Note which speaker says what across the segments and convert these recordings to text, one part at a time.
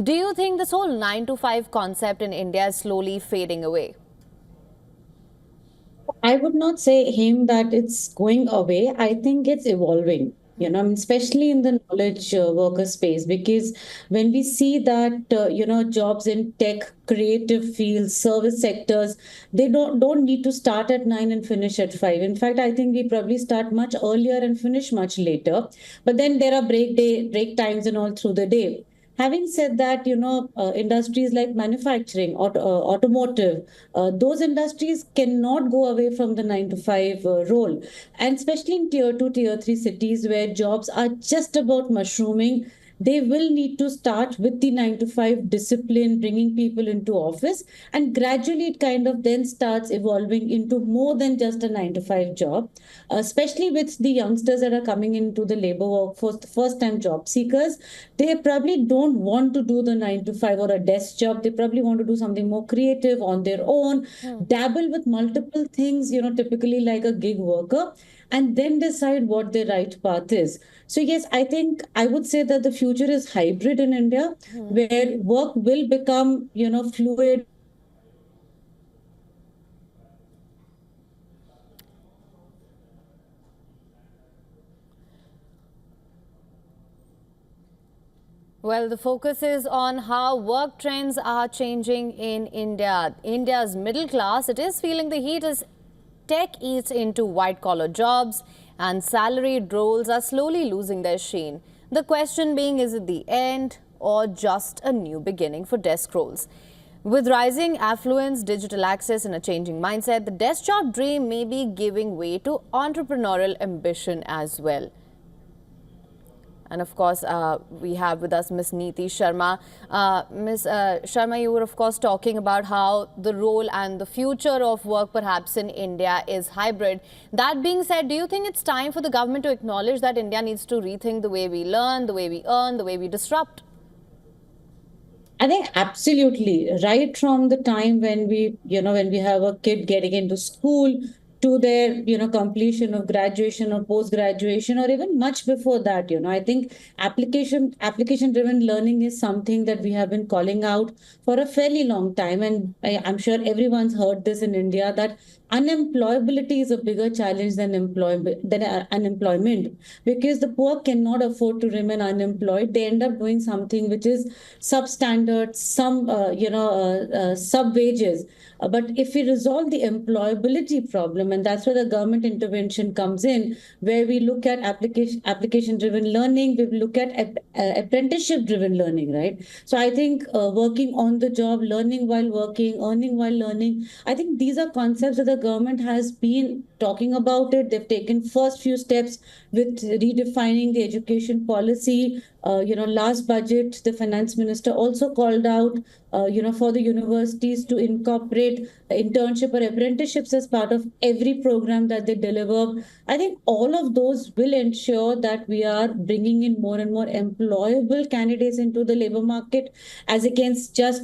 Speaker 1: Do you think this whole 9 to 5 concept in India is slowly fading away?
Speaker 2: I would not say him that it's going away. I think it's evolving. I mean, especially in the knowledge worker space, because when we see that jobs in tech, creative fields, service sectors, they don't need to start at 9 and finish at 5. In fact, I think we probably start much earlier and finish much later. But then there are break times and all through the day. Having said that, industries like manufacturing, automotive, those industries cannot go away from the 9 to 5 role. And especially in tier 2, tier 3 cities where jobs are just about mushrooming, they will need to start with the 9 to 5 discipline, bringing people into office. And gradually, it kind of then starts evolving into more than just a 9 to 5 job, especially with the youngsters that are coming into the labor workforce, the first time job seekers. They probably don't want to do the 9 to 5 or a desk job. They probably want to do something more creative on their own, dabble with multiple things, typically like a gig worker, and then decide what their right path is. So, yes, I think I would say that the future is hybrid in India, where work will become, fluid.
Speaker 1: Well, the focus is on how work trends are changing in India. India's middle class, it is feeling the heat as tech eats into white-collar jobs and salaried roles are slowly losing their sheen. The question being, is it the end or just a new beginning for desk roles? With rising affluence, digital access and a changing mindset, the desk job dream may be giving way to entrepreneurial ambition as well. And of course, we have with us Ms. Neeti Sharma. Ms. Sharma, you were of course talking about how the role and the future of work perhaps in India is hybrid. That being said, do you think it's time for the government to acknowledge that India needs to rethink the way we learn, the way we earn, the way we disrupt?
Speaker 2: I think absolutely right from the time when we have a kid getting into school to their, completion of graduation or post graduation, or even much before that, I think application driven learning is something that we have been calling out for a fairly long time. And I'm sure everyone's heard this in India that unemployability is a bigger challenge than unemployment, because the poor cannot afford to remain unemployed. They end up doing something which is substandard, sub wages. But if we resolve the employability problem, and that's where the government intervention comes in, where we look at application driven learning, we look at apprenticeship driven learning, right? So I think working on the job, learning while working, earning while learning, I think these are concepts that the government has been talking about it. They've taken first few steps with redefining the education policy. Last budget, the finance minister also called out, for the universities to incorporate internship or apprenticeships as part of every program that they deliver. I think all of those will ensure that we are bringing in more and more employable candidates into the labor market, as against just,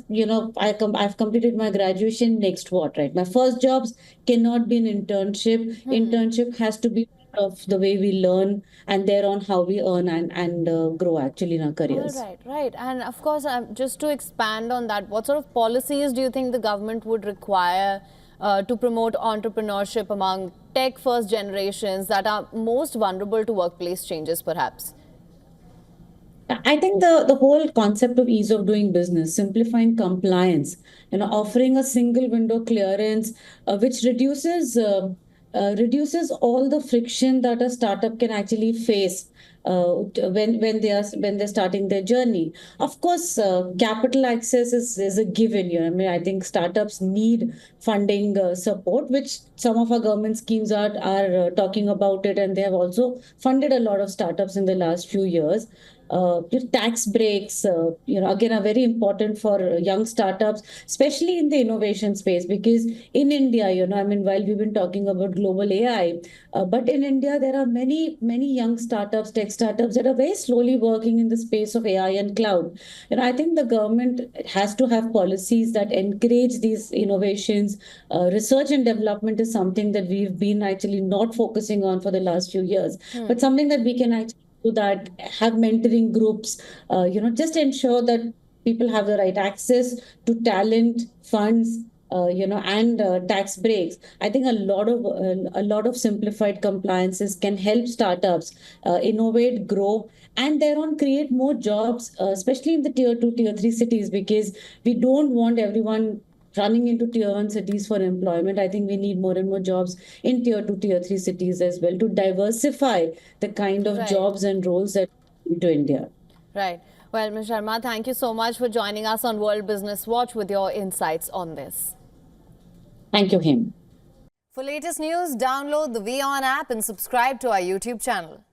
Speaker 2: I've completed my graduation, next what, right? My first jobs cannot be an internship. Internship has to be of the way we learn, and thereon how we earn and grow actually in our
Speaker 1: All
Speaker 2: careers.
Speaker 1: right, right. And of course, just to expand on that, what sort of policies do you think the government would require to promote entrepreneurship among tech first generations that are most vulnerable to workplace changes, perhaps?
Speaker 2: I think the whole concept of ease of doing business, simplifying compliance, offering a single window clearance, which reduces all the friction that a startup can actually face when they're starting their journey. Of course, capital access is a given. I mean, I think startups need funding support, which some of our government schemes are talking about it, and they have also funded a lot of startups in the last few years. Tax breaks, again, are very important for young startups, especially in the innovation space. Because in India, I mean, while we've been talking about global AI, but in India, there are many young startups, tech startups that are very slowly working in the space of AI and cloud. I think the government has to have policies that encourage these innovations. Research and development is something that we've been actually not focusing on for the last few years, but something that we can actually do that, have mentoring groups, just ensure that people have the right access to talent, funds, and tax breaks. I think a lot of simplified compliances can help startups innovate, grow, and thereon create more jobs, especially in the tier two, tier three cities, because we don't want everyone running into tier one cities for employment. I think we need more and more jobs in tier two, tier three cities as well to diversify the kind of
Speaker 1: Right.
Speaker 2: jobs and roles that into India.
Speaker 1: Right. Well, Ms. Sharma, thank you so much for joining us on World Business Watch with your insights on this.
Speaker 2: Thank you, Him.
Speaker 1: For latest news, download the WION app and subscribe to our YouTube channel.